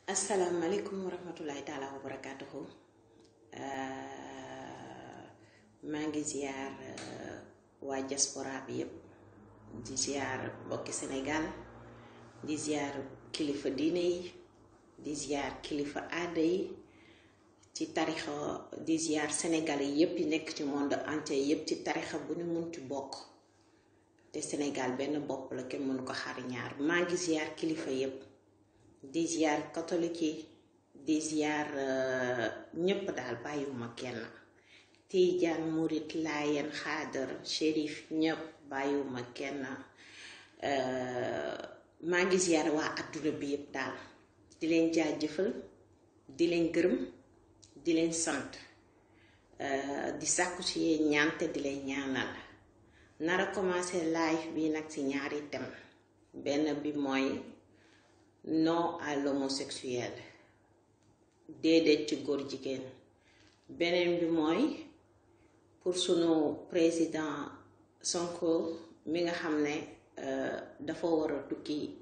asalaamaaleykum wa rahmatulahi taala wa barakaatuhu maa ngi ziar waa diaspora bi yépp di ziar mbokki Sénégal di ziar kilifa diine yi di ziar kilifa aada yi ci tarixa di ziar sénégalais yépp yi nekk ci monde entier yépp ci tarixa bu ñu munti bokk te Sénégal benn bopp la kenn mënu ko xar ñaar maa ngi ziar kilifa yépp di ziar catholique yi di ziar ñépp daal bàyyiwuma kenn Tijaan murit laayeen xaadar shérif ñépp bàyyiwuma kenn maa ngi ziar waa adduna bi yépp daal di leen jaajëfal di leen gërëm di leen sant di sàkku ci yéen ñaan te di leen ñaanal nara commencé live bi nag ci ñaari thème benn bi mooy non à l'homosexuel déedéet ci góor jigéen beneen bi mooy pour sunu président Sonko mi nga xam ne dafa war a tukki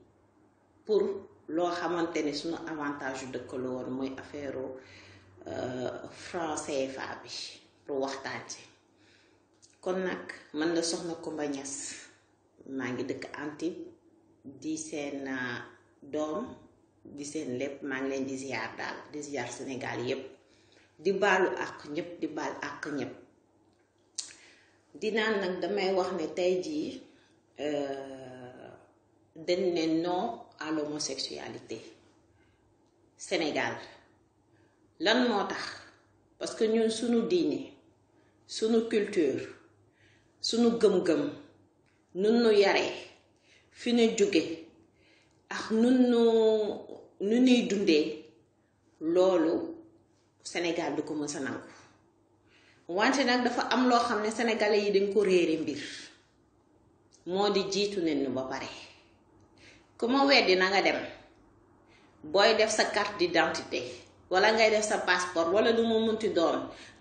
pour loo xamante ne sunu avantage yu dëkk la woon muy affaire franc CFA bi pour waxtaan ci kon nag man la soxna Coumba Niass maa ngi dëkk Antibes di seen doom di seen lépp maa ngi leen di ziar daal di ziar Sénégal yépp di baalu àq ñépp di baal àq ñépp dinaan nag damay wax ne tey jii dañ ne non à l'homosexualité Sénégal lan moo tax parce que ñun suñu diine suñu culture suñu gëm-gëm nun nu yaree fi ñu jóge ak nu ñuy dundee loolu Sénégal du ko mës a nangu wante nag dafa am loo xam ne sénégalais yi dañ ko réere mbir moo di jiitu nañu ba pare ku ma weddi na nga dem booy def sa carte d'identité wala ngay def sa passeport wala lu mu munti doon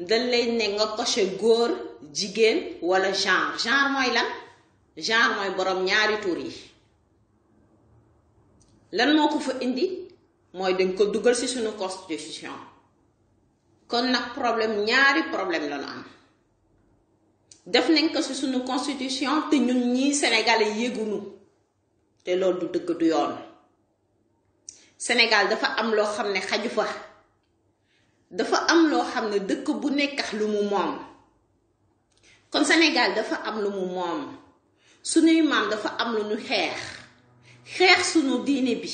dañ lay ne nga coché góor jigéen wala genre mooy lan genre mooy borom ñaari tur yi lan moo ko fa indi mooy dañ ko dugal ci suñu constitution kon nag ñaari problème la ñu am def nañ ko ci suñu constitution te ñun ñii sénégalais yëgunu te loolu du dëgg du yoon Sénégal dafa am loo xam ne xaju fa dafa am loo xam ne dëkk bu nekkax lu mu moom kon Sénégal dafa am lu mu moom suñuy maam dafa am lu ñu xeex sunu diine bi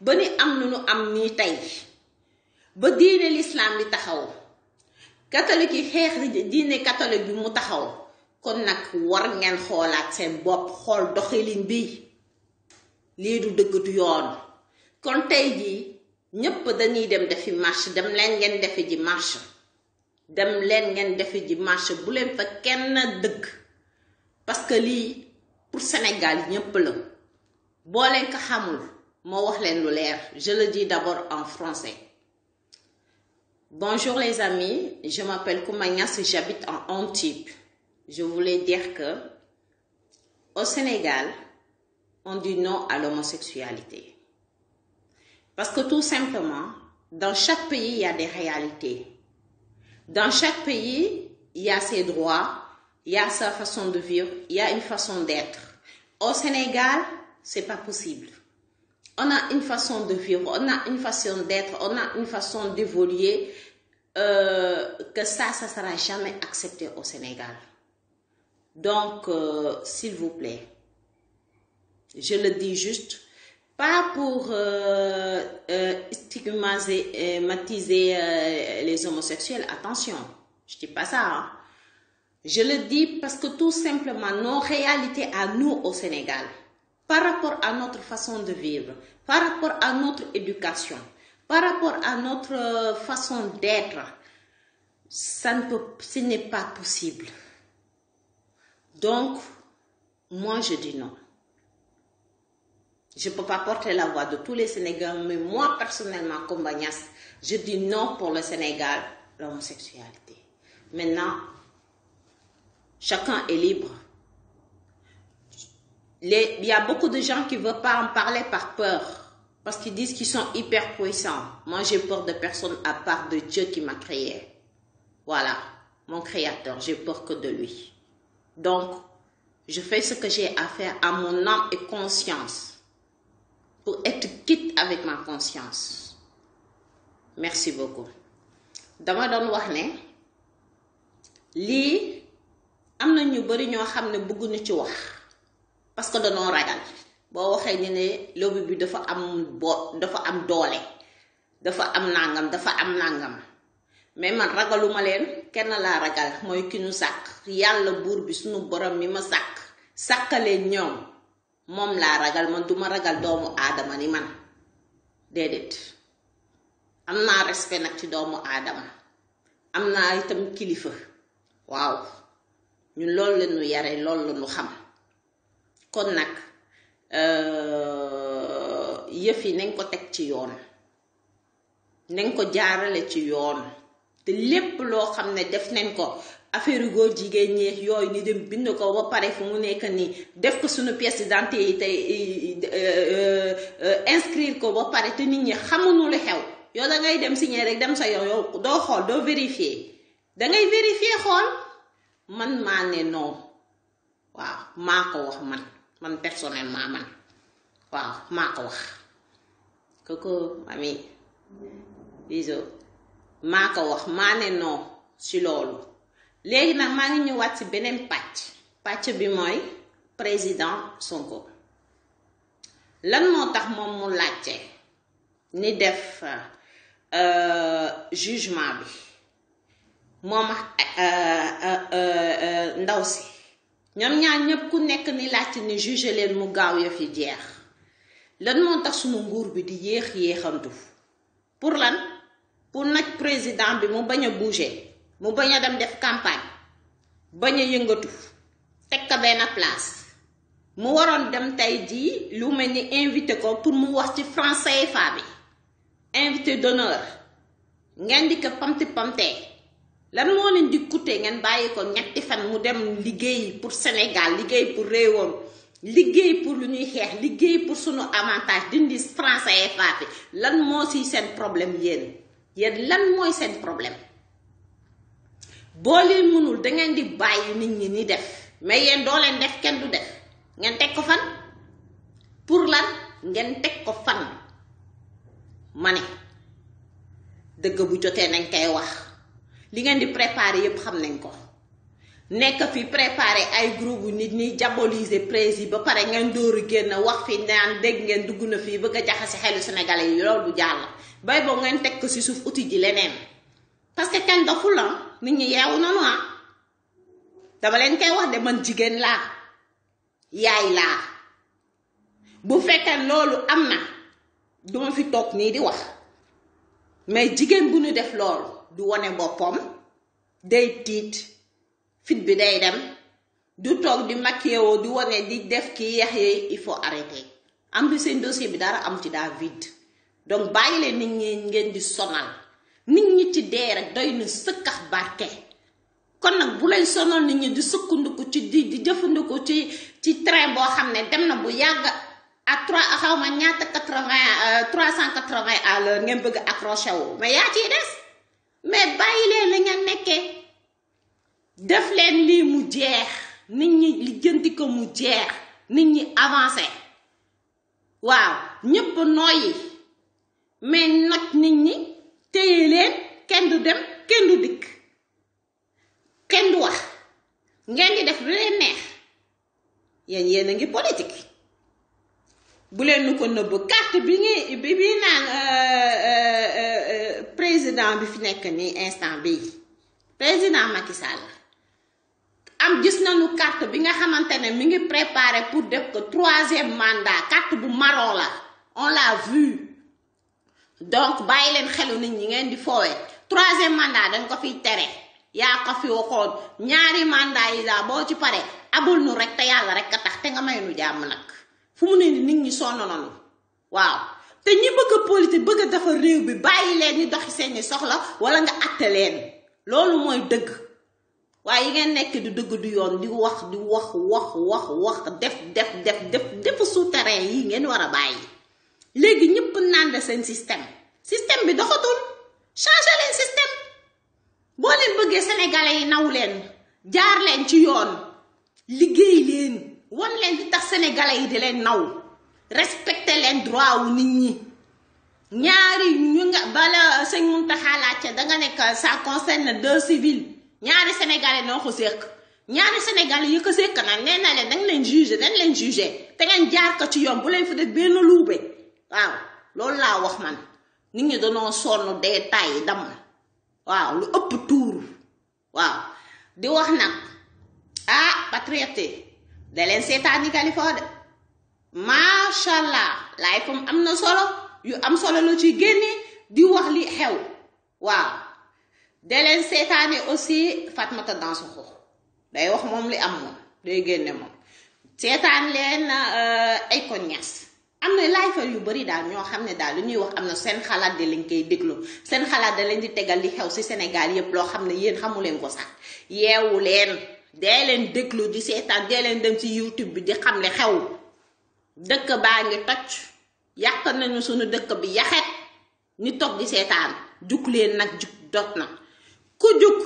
ba ni am lu ñu am nii tey ba diine l'islam bi taxaw catholique yi xeex diine catholique bi mu taxaw kon nag war ngeen xoolaat seen bopp xool doxalin bi lii du dëgg du yoon kon tey jii ñépp dañuy dem defi marche dem leen ngeen defi ji marche dem leen ngeen defi ji marche bu leen fa kenn dëgg parce que lii pour Sénégal ñépp la boo leen ko xamul moo wax leen lu leer je le dis d'abord en français. Bonjour les amis, je m'appelle Coumba Niass, j'habite en Antibes. Je voulais dire que au Sénégal, on dit non à l'homosexualité. Parce que tout simplement, dans chaque pays, il y a des réalités. Dans chaque pays, il y a ses droits, il y a sa façon de vivre, il y a une façon d'être. Au Sénégal, c'est pas possible. On a une façon de vivre, on a une façon d'être, on a une façon d'évoluer que ça sera jamais accepté au Sénégal. Donc, s'il vous plaît, je le dis juste, pas pour stigmatiser les homosexuels, attention, je dis pas ça, hein. Je le dis parce que tout simplement, nos réalités à nous au Sénégal, par rapport à notre façon de vivre, par rapport à notre éducation, par rapport à notre façon d'être, ce n'est pas possible. Donc, moi je dis non. Je ne peux pas porter la voix de tous les Sénégalais, mais moi personnellement, Coumba Niass, je dis non pour le Sénégal, l'homosexualité. Maintenant, chacun est libre. Il y a beaucoup de gens qui ne veulent pas en parler par peur. Parce qu'ils disent qu'ils sont hyper puissants. Moi, j'ai peur de personne à part de Dieu qui m'a créé. Voilà, mon créateur, j'ai peur que de lui. Donc, je fais ce que j'ai à faire à mon âme et conscience pour être quitte avec ma conscience. Merci beaucoup. Dama doon wax ne lii am na ñu bari ñoo xam ne bëgguñu ci wax parce que dañoo ragal boo waxee ñu ne lobby bi dafa am doole dafa am nangam mais man ragaluma leen kenn laa ragal mooy ki ñu sàkk yàlla buur bi suñu borom mi ma sàkkalee ñoom moom laa ragal man duma ragal doomu aadama ni man déedéet am naa respect nag ci doomu aadama am naa itam kilifa waaw ñun loolu la ñu yare loolu la ñu xam kon nag yëf yi nañ ko teg ci yoon nañ ko jaarale ci yoon te lépp loo xam ne def nañ ko affaire góor jigéen ñi yooyu ni dem bind ko ba pare fu mu nekk nii def ko suñu pièce d'identité yi tey inscrire ko ba pare te nit ñi xamuñu lu xew yow da ngay dem signer rek dem sa yow doo xool doo vérifier dangay vérifier xool man maa ne non waaw maa ko wax man personnellement man waaw maa ko wax kooku mami biso maa ko wax maa ne non si loolu léegi nag maa ngi ñëwaat si beneen pàcc bi mooy président Sonko lan moo tax moom mu laajte ni def jugement bi moom ndaw si ñoom ñaar ñëpp ku nekk ni laajte ni juge leen mu gaaw ya fi jeex lan moo tax sunu nguur bi di yéexantu pour lan pour nag président bi mu bañ a bouger mu bañ a dem def campagne bañ a yëngatu teg ko benn place mu waroon dem tey jii lu mel ni invité ko pour mu wax ci franc CFA bi invité d'honneur ngeen di ko pamte lan moo leen di coûter ngeen bàyyi ko ñetti fan mu dem liggéey pour Sénégal liggéey pour réewam liggéey pour lu ñuy xeex liggéey pour sunu avantage dindi franc CFA bi lan moo si seen problème yéen lan mooy seen problème boo leen mënul dangeen di bàyyi nit ñi ni def mais yéen doo leen def kenn du def ngeen teg ko fan pour lan ngeen teg ko fan ma ne dëgg bu jotee nañ koy wax li ngeen di préparer yépp xam nañ ko nekk fi préparer ay groupe nit ñi diaboliser président ba pare ngeen dóoru génn wax fi naan dégg ngeen dugg na fii bëgg a jaxase xelu sénégalais yi loolu du jàll bay boo ngeen teg ko ci suuf uti ji leneen parce que kenn doful la nit ñi yeewu nanu dama leen koy wax de man jigéen laa yaay laa bu fekkee loolu am na duma fi toog nii di wax mais jigéen bu ñu def loolu du wone boppam day tiit fit bi day dem du toog di maquillé di wone di def ki yeex yi il faut arrêter am bi seen dossier bi dara am ci daa vide donc bàyyi leen nit ñi ngeen di sonal nit ñi ci dee rek doy na sëkkax barke kon nag bu lay sonal nit ñi di sukkandiku ci di jëfandiku ci train boo xam ne dem na bu yàgg à 380 à l'heure ngeen bëgg accroché wu mais yaa ciy des mais bàyyi leen li ngeen nekkee def leen lii mu jeex nit ñi lijjanti ko mu jeex nit ñi avancé waaw ñëpp nooyi mais nag nit ñi téye leen kenn du dem kenn du dikk kenn du wax ngeen di def lu leen neex yéen a ngi politique bu leen nu ko nëbb carte bi naan président bi fi nekk nii instant bi président Macky Sall am gis nañu carte bi nga xamante ne mi ngi préparé pour def ko 3e mandat carte bu marron la on l'a vu donc bàyyi leen xelu nit ñi ngeen di foowee 3e mandat dañ ko fiy tere yaa ko fi waxoon ñaari mandat yi laa boo ci pare abul nu rek te yàlla rek a tax te nga may nu jàmm nag fu mu ne nit ñi sonn nañu waaw te ñi bëgg a politique bëgg a defar réew bi bàyyi leen ñi doxi seeni soxla wala nga atte leen loolu mooy dëgg waaye yi ngeen nekk di dëgg du yoon di wax def souterrain yi ngeen war a bàyyi léegi ñëpp ànd seen système bi doxatul changer leen système boo leen bëggee sénégalais yi naw leen jaar leen ci yoon liggéey leen wan leen di tax sénégalais yi di leen naw respecter leen droit wu nit ñi ñaari ñu nga bala sëñ Mountakha laajte danga nekk ça concerne 2 civils ñaari sénégalais noo ko séq ñaari sénégalais yi ko séq nag nee na leen dañ leen jugé te ngeen jaar ko ci yoon bu leen fi def benn luube waaw loolu laa wax man nit ñi dañoo sonn dee tay dam waaw lu ëpp tuur waaw di wax nag patriote da leen seetaani Kaliphone de macha allah laay fam am na solo yu am solo la ci génne di wax li xew waaw da leen seetaani aussi Fatmata Dansokho day wax moom li am moom day génne moom seetaan leen ay ko ñas am na laay fa yu bari daal ñoo xam ne daal lu ñuy wax am na seen xalaat de lañ koy déglu seen xalaat da leen di tegal li xew ci Sénégal yépp loo xam ne yéen xamu leen ko sax yeewu leen dee leen déglu di seetaan dee leen dem ci YouTube bi di xam li xew dëkk baa ngi toj yàq nañu suñu dëkk bi yaxet ni toog di seetaan jug leen nag jug dot na ku jug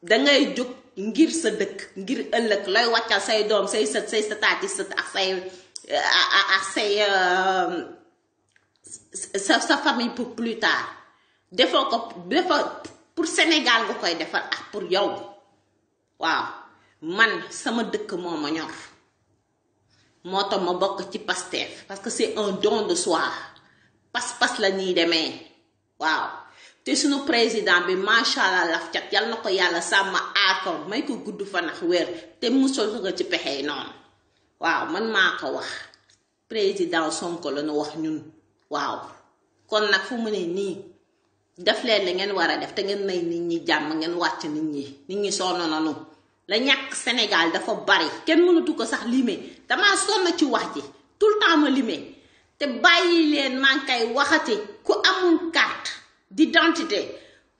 dangay jug ngir sa dëkk ngir ëllëg looy wàccal say doom say sët say sëtaati sët ak say sa famille pour plus tard defoo ko pour Sénégal nga koy defar ak pour yow waaw man sama dëkk moo ma ñor moo tax ma bokk ci Pastef parce que c'est un don de soi pas la ñuy demee waaw te suñu président bi macha allah laf cat yal na ko yàlla sàmm aar ko may ko gudd fan ak wér te musal ko ci pexe yi noonu waaw man maa ko wax président Sonko la nu wax ñun waaw kon nag fu mu ne nii def leen la ngeen war a def te ngeen may nit ñi jàmm ngeen wàcc nit ñi sonn nanu la ñàkk Sénégal dafa bari kenn mënatu ko sax limé damaa sonn ci wax ji tout le temps ma limé te bàyyi leen maa ngi koy waxati ku amul carte d'identité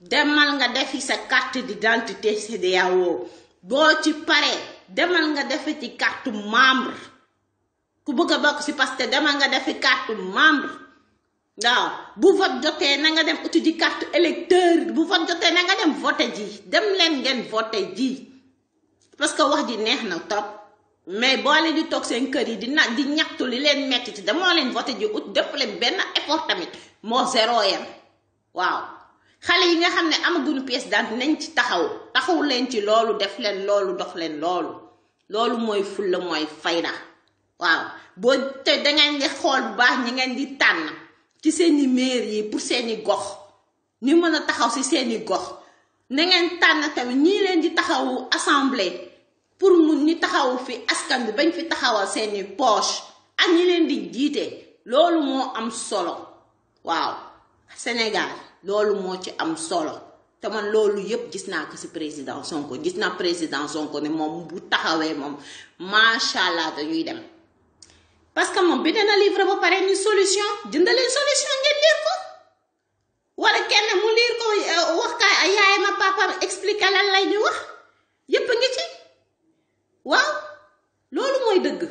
demal nga defi sa carte d'identité CEDEAO boo ci paree demal nga defi ci carte membre ku bëgg a bokk si parce que demal nga defi carte membre waaw bu vote jotee na nga dem uti ji carte électeur bu vote jotee na nga dem voté ji dem leen ngeen voté ji parce que wax ji neex na trop mais boo leen di toog seen kër yi di ñaxtu li leen metti ci damoo leen voté ji ut def leen benn effort tamit moo zéro yam waaw xale yi nga xam ne amaguñu pièce d'identité nañ ci taxaw leen ci loolu def leen loolu dox leen loolu mooy fulla mooy fayda waaw boo te dangeen di xool bu baax ñi ngeen di tànn ci seeni maire yi pour seeni gox ñu mën a taxaw ci seeni gox na ngeen tànn tamit ñii leen di taxawu assemblée pour mun ñi taxawu fi askan bi bañ fi taxawal seeni poche ak ñi leen di jiite loolu moo am solo waaw Sénégal loolu moo ci am solo te man loolu yépp gis naa ko ci président Sonko gis naa président Sonko ne moom bu taxawee moom macha allah dañuy dem parce que moom bi dana livre ba pare ni solution jëndaleen solution ngeen lire ko wala kenn mu lire ko wax ka yaay ma papa expliquer lan lay ñu wax yépp ngi ci waaw loolu mooy dëgg.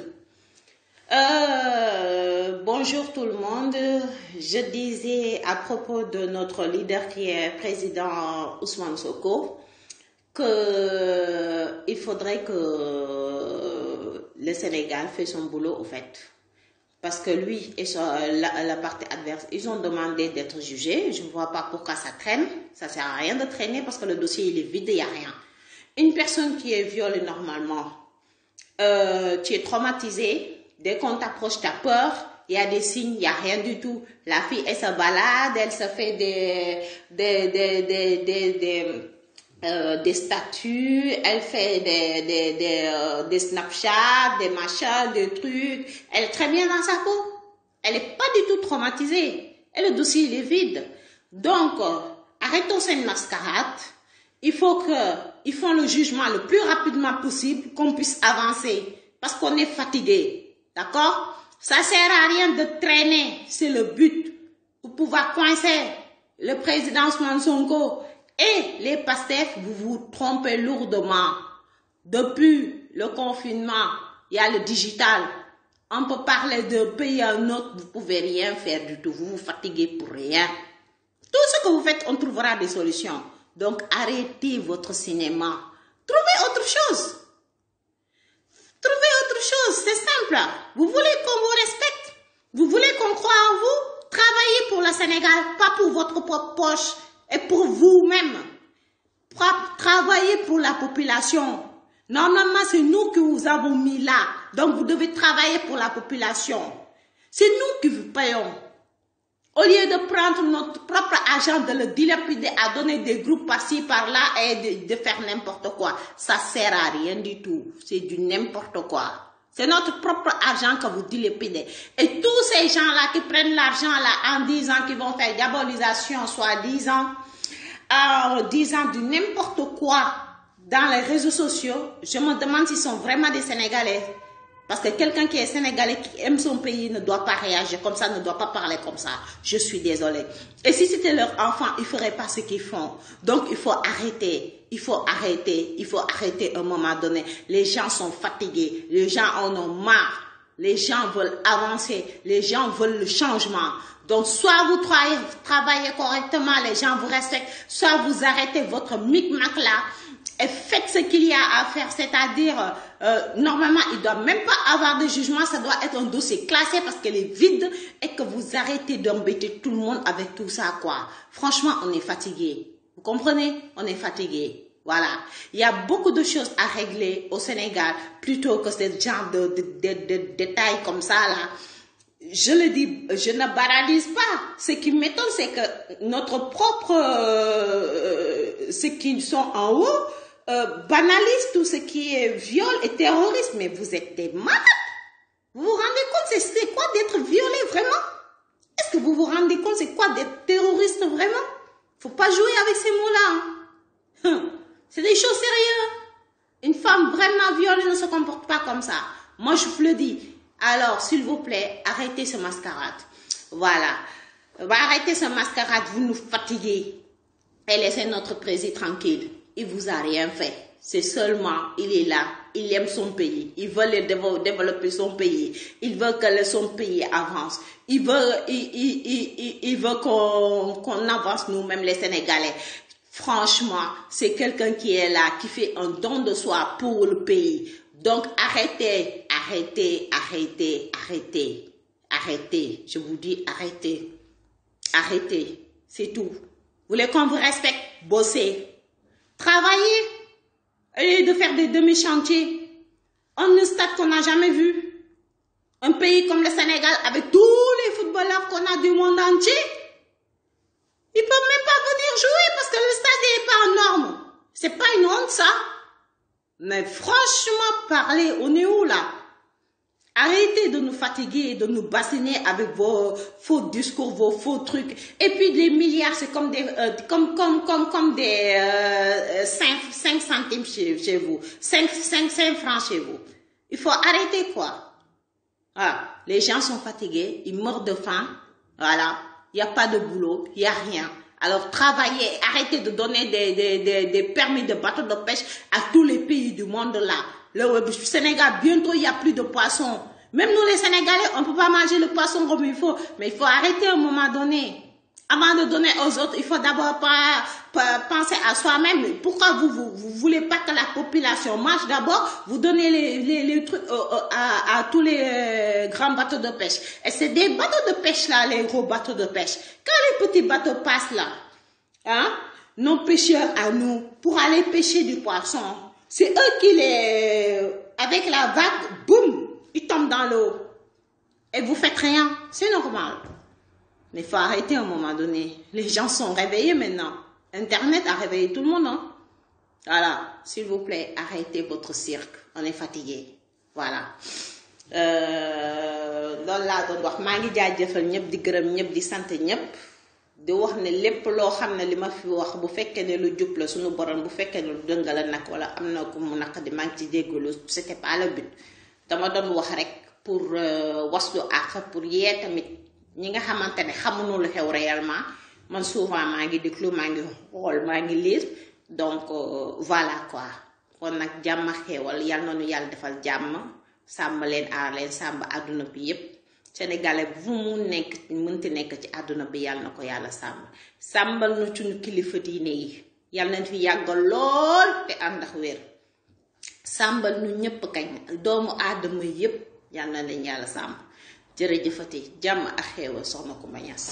Bonjour tout le monde. Je disais à propos de notre leader qui est président Ousmane Sonko que il faudrait que le Sénégal fait son boulot au fait. Parce que lui et la partie adverse, ils ont demandé d'être jugés. Je ne vois pas pourquoi ça traîne. Ça sert à rien de traîner parce que le dossier il est vide, il n'y a rien. Une personne qui est violée normalement, tu es traumatisé. Dès qu'on t'approche, tu as peur. Il y a des signes, il n'y a rien du tout. La fille, elle se balade, elle se fait des statuts, elle fait des Snapchat, des machins, des trucs. Elle est très bien dans sa peau. Elle n'est pas du tout traumatisée. Et le dossier, il est vide. Donc, arrêtons cette mascarade. Il faut qu'ils font le jugement le plus rapidement possible, qu'on puisse avancer. Parce qu'on est fatigué. D'accord? Ça sert à rien de traîner. C'est le but. Pour pouvoir coincer le président Ousmane Sonko et les Pastef, vous vous trompez lourdement. Depuis le confinement, il y a le digital. On peut parler d'un pays à un autre, vous ne pouvez rien faire du tout. Vous vous fatiguez pour rien. Tout ce que vous faites, on trouvera des solutions. Donc, arrêtez votre cinéma. Trouvez autre chose. Trouvez autre chose, c'est simple. Vous voulez qu'on vous respecte? Vous voulez qu'on croie en vous? Travaillez pour le Sénégal, pas pour votre propre poche et pour vous-même. Travaillez pour la population. Normalement, c'est nous qui vous avons mis là. Donc, vous devez travailler pour la population. C'est nous qui vous payons. Au lieu de prendre notre propre argent, de le dilapider à donner des groupes par-ci, par-là et de faire n'importe quoi. Ça sert à rien du tout. C'est du n'importe quoi. C'est notre propre argent que vous dilapidez. Et tous ces gens-là qui prennent l'argent là en disant qu'ils vont faire diabolisation, soi-disant, en disant du n'importe quoi dans les réseaux sociaux, je me demande s'ils sont vraiment des Sénégalais. Parce que quelqu'un qui est Sénégalais, qui aime son pays, ne doit pas réagir comme ça, ne doit pas parler comme ça. Je suis désolée. Et si c'était leur enfant, ils ne feraient pas ce qu'ils font. Donc, il faut arrêter. Il faut arrêter. Il faut arrêter à un moment donné. Les gens sont fatigués. Les gens en ont marre. Les gens veulent avancer. Les gens veulent le changement. Donc, soit vous travaillez correctement, les gens vous respectent, soit vous arrêtez votre micmac là et faites ce qu'il y a à faire, c'est-à-dire, normalement, il ne doit même pas avoir de jugement, ça doit être un dossier classé parce qu'elle est vide et que vous arrêtez d'embêter tout le monde avec tout ça, quoi. Franchement, on est fatigué. Vous comprenez? On est fatigué. Voilà. Il y a beaucoup de choses à régler au Sénégal plutôt que ce genre de détails comme ça, là. Je le dis, je ne banalise pas. Ce qui m'étonne, c'est que notre propre, ceux qui sont en haut, banalisent tout ce qui est viol et terrorisme. Mais vous êtes des malades. Vous vous rendez compte, c'est quoi d'être violé vraiment? Est-ce que vous vous rendez compte, c'est quoi d'être terroriste vraiment? Faut pas jouer avec ces mots-là. Hein. C'est des choses sérieuses. Une femme vraiment violée ne se comporte pas comme ça. Moi, je vous le dis. Alors, s'il vous plaît, arrêtez ce mascarade. Voilà. Arrêtez ce mascarade, vous nous fatiguez. Et laissez notre président tranquille. Il vous a rien fait. C'est seulement, il est là. Il aime son pays. Il veut développer son pays. Il veut que son pays avance. Il veut qu'on avance nous-mêmes les Sénégalais. Franchement, c'est quelqu'un qui est là, qui fait un don de soi pour le pays. Donc, arrêtez, arrêtez, arrêtez, arrêtez, arrêtez. Je vous dis arrêtez, arrêtez. C'est tout. Vous voulez qu'on vous respecte? Bossez. Travaillez. Au lieu de faire des demi-chantiers. Un stade qu'on n'a jamais vu. Un pays comme le Sénégal, avec tous les footballeurs qu'on a du monde entier, ils ne peuvent même pas venir jouer parce que le stade n'est pas en norme. C'est pas une honte, ça. Mais franchement, parlez, on est où là? Arrêtez de nous fatiguer et de nous bassiner avec vos faux discours, vos faux trucs. Et puis les milliards, c'est comme des, comme des 5 centimes chez vous. 5 francs chez vous. Il faut arrêter quoi. Voilà. Les gens sont fatigués, ils meurent de faim. Voilà. Il n'y a pas de boulot, il n'y a rien. Alors travaillez, arrêtez de donner des permis de bateau de pêche à tous les pays du monde là. Le Sénégal, bientôt il n'y a plus de poissons. Même nous les Sénégalais, on ne peut pas manger le poisson comme il faut. Mais il faut arrêter à un moment donné. Avant de donner aux autres, il faut d'abord penser à soi-même. Pourquoi vous voulez pas que la population mange d'abord? Vous donnez les trucs à tous les grands bateaux de pêche. Et c'est des bateaux de pêche là, les gros bateaux de pêche. Quand les petits bateaux passent là, hein, nos pêcheurs à nous, pour aller pêcher du poisson, c'est eux qui avec la vague, boum, ils tombent dans l'eau. Et vous faites rien. C'est normal. Mais il faut arrêter à un moment donné. Les gens sont réveillés maintenant. Internet a réveillé tout le monde. Hein? Voilà. S'il vous plaît, arrêtez votre cirque. On est fatigué. Voilà. Loolu laa doon wax maa ngi jaajëfal ñëpp di gërëm ñëpp di sant ñëpp di wax ne lépp loo xam ne li ma fi wax bu fekkee ne lu jub la suñu borom bu fekkee ne lu dëng la nag wala am na ku mu naq di maa ngi ci jéggalu c'était pas le but dama doon wax rek pour waslu àq pour yee tamit ñi nga xamante ne xamuñu lu xew réellement man souvent maa ngi déglu maa ngi xool maa ngi lire donc voilà quoi kon nag jàmm xewal yal na nu yàlla defal jàmm sàmm leen aar leen sàmm àdduna bi yépp sénégalais bu mu nekk mënti nekk ci àdduna bi yàlla na ko yàlla sàmbal nu ci nu kilifa diine yi yàlla nañ fi yàggal lool te ànd ak wér sàmbal nu ñépp kañ doomu aadama yépp yàlla na leen yàlla sàmm jërëjëfati jàmm ak xéewal soxna Coumba Niass